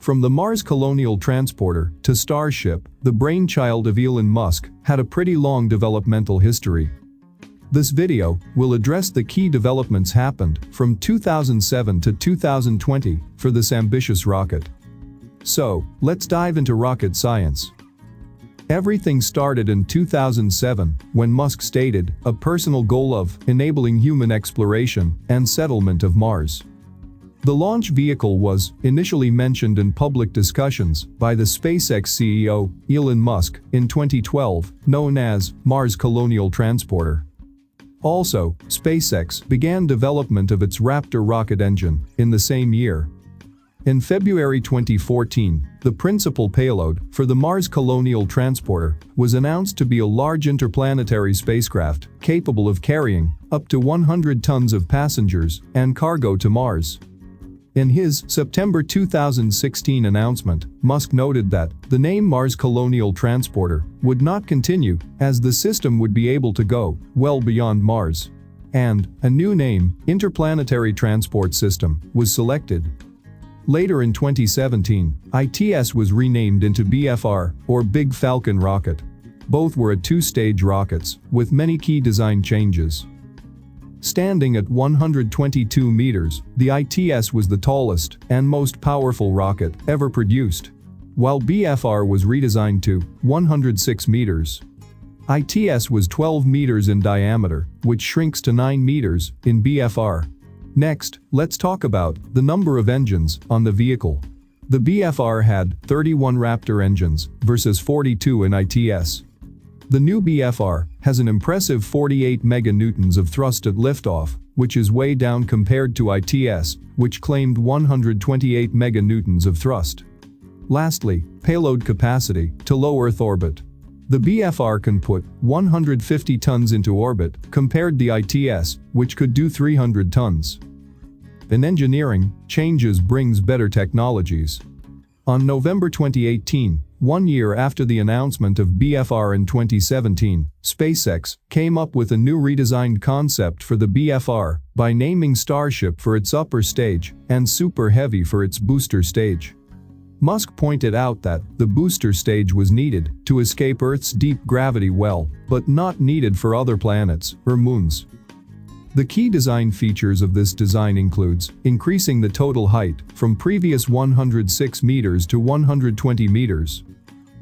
From the Mars Colonial Transporter to Starship, the brainchild of Elon Musk had a pretty long developmental history. This video will address the key developments happened from 2007 to 2020 for this ambitious rocket. So, let's dive into rocket science. Everything started in 2007 when Musk stated a personal goal of enabling human exploration and settlement of Mars. The launch vehicle was initially mentioned in public discussions by the SpaceX CEO, Elon Musk, in 2012, known as Mars Colonial Transporter. Also, SpaceX began development of its Raptor rocket engine in the same year. In February 2014, the principal payload for the Mars Colonial Transporter was announced to be a large interplanetary spacecraft capable of carrying up to 100 tons of passengers and cargo to Mars. In his September 2016 announcement, Musk noted that the name Mars Colonial Transporter would not continue as the system would be able to go well beyond Mars. And a new name, Interplanetary Transport System, was selected. Later in 2017, ITS was renamed into BFR, or Big Falcon rocket. Both were two-stage rockets with many key design changes. Standing at 122 meters, the ITS was the tallest and most powerful rocket ever produced, while BFR was redesigned to 106 meters. ITS was 12 meters in diameter, which shrinks to 9 meters in BFR. Next, let's talk about the number of engines on the vehicle. The BFR had 31 Raptor engines versus 42 in ITS. The new BFR has an impressive 48 meganewtons of thrust at liftoff, which is way down compared to ITS, which claimed 128 meganewtons of thrust. Lastly, payload capacity to low Earth orbit. The BFR can put 150 tons into orbit compared to the ITS, which could do 300 tons. In engineering, changes brings better technologies. On November 2018, 1 year after the announcement of BFR in 2017, SpaceX came up with a new redesigned concept for the BFR by naming Starship for its upper stage and Super Heavy for its booster stage. Musk pointed out that the booster stage was needed to escape Earth's deep gravity well, but not needed for other planets or moons. The key design features of this design includes increasing the total height from previous 106 meters to 120 meters.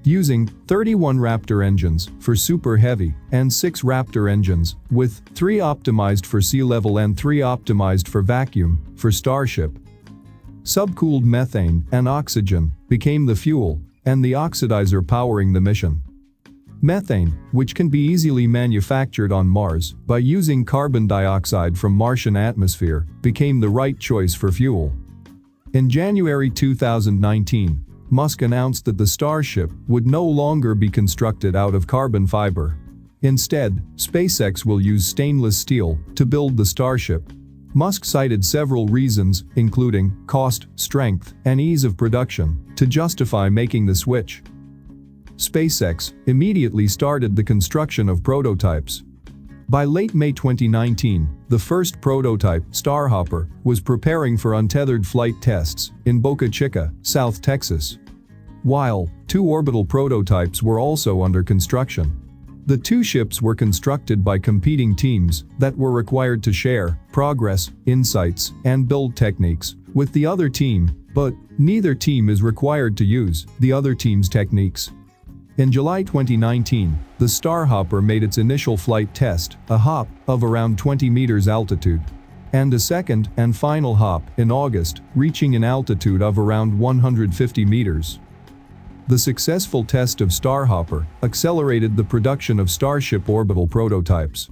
Using 31 Raptor engines for Super Heavy and 6 Raptor engines, with 3 optimized for sea level and 3 optimized for vacuum, for Starship. Subcooled methane and oxygen became the fuel and the oxidizer powering the mission. Methane, which can be easily manufactured on Mars by using carbon dioxide from Martian atmosphere, became the right choice for fuel. In January 2019, Musk announced that the Starship would no longer be constructed out of carbon fiber. Instead, SpaceX will use stainless steel to build the Starship. Musk cited several reasons, including cost, strength, and ease of production, to justify making the switch. SpaceX immediately started the construction of prototypes. By late May 2019, the first prototype, Starhopper, was preparing for untethered flight tests in Boca Chica, South Texas. While 2 orbital prototypes were also under construction. The 2 ships were constructed by competing teams that were required to share progress, insights, and build techniques with the other team, but neither team is required to use the other team's techniques. In July 2019, the Starhopper made its initial flight test, a hop of around 20 meters altitude, and a second and final hop in August, reaching an altitude of around 150 meters. The successful test of Starhopper accelerated the production of Starship orbital prototypes.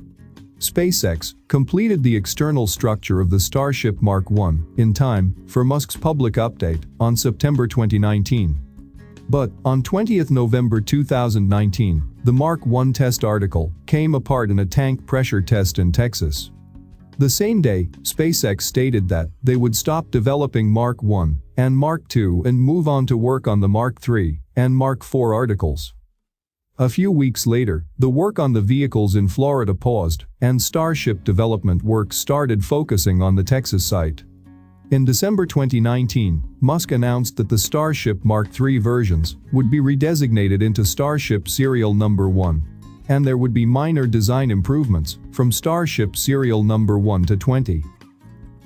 SpaceX completed the external structure of the Starship Mark I in time for Musk's public update on September 2019. But on 20th November 2019, the Mark I test article came apart in a tank pressure test in Texas. The same day, SpaceX stated that they would stop developing Mark I and Mark II and move on to work on the Mark III and Mark IV articles. A few weeks later, the work on the vehicles in Florida paused, and Starship development work started focusing on the Texas site. In December 2019, Musk announced that the Starship Mark III versions would be redesignated into Starship Serial Number 1, and there would be minor design improvements from Starship Serial Number 1 to 20.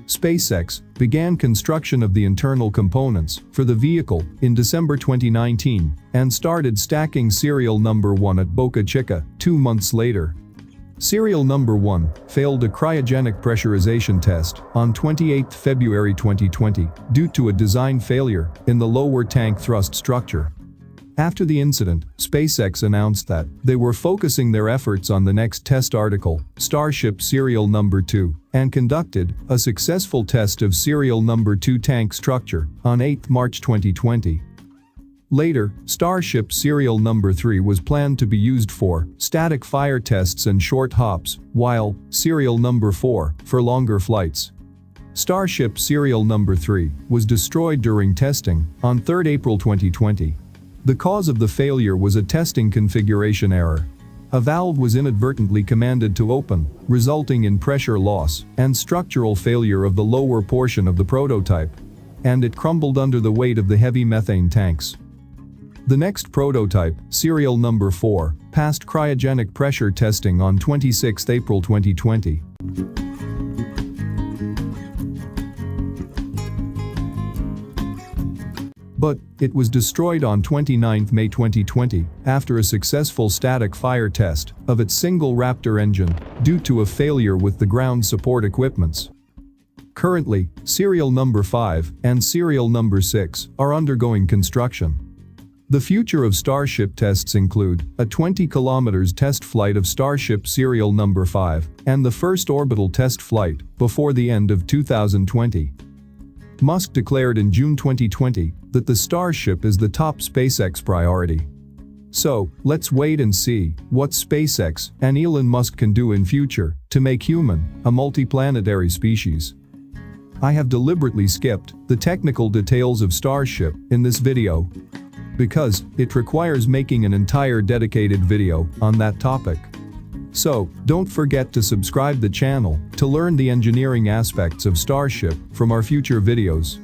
SpaceX began construction of the internal components for the vehicle in December 2019 and started stacking Serial Number 1 at Boca Chica 2 months later. Serial Number 1 failed a cryogenic pressurization test on 28 February 2020 due to a design failure in the lower tank thrust structure. After the incident, SpaceX announced that they were focusing their efforts on the next test article, Starship Serial Number 2, and conducted a successful test of Serial Number 2 tank structure on 8 March 2020. Later, Starship Serial Number 3 was planned to be used for static fire tests and short hops, while Serial Number 4 for longer flights. Starship Serial Number 3 was destroyed during testing on 3 April 2020. The cause of the failure was a testing configuration error. A valve was inadvertently commanded to open, resulting in pressure loss and structural failure of the lower portion of the prototype, and it crumbled under the weight of the heavy methane tanks. The next prototype, Serial Number 4, passed cryogenic pressure testing on 26 April 2020. But it was destroyed on 29 May 2020 after a successful static fire test of its single Raptor engine due to a failure with the ground support equipments. Currently, Serial Number 5 and Serial Number 6 are undergoing construction. The future of Starship tests include a 20 km test flight of Starship Serial Number 5 and the first orbital test flight before the end of 2020. Musk declared in June 2020 that the Starship is the top SpaceX priority. So, let's wait and see what SpaceX and Elon Musk can do in future to make human a multiplanetary species. I have deliberately skipped the technical details of Starship in this video, because it requires making an entire dedicated video on that topic. So, don't forget to subscribe the channel to learn the engineering aspects of Starship from our future videos.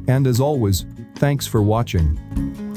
And as always, thanks for watching.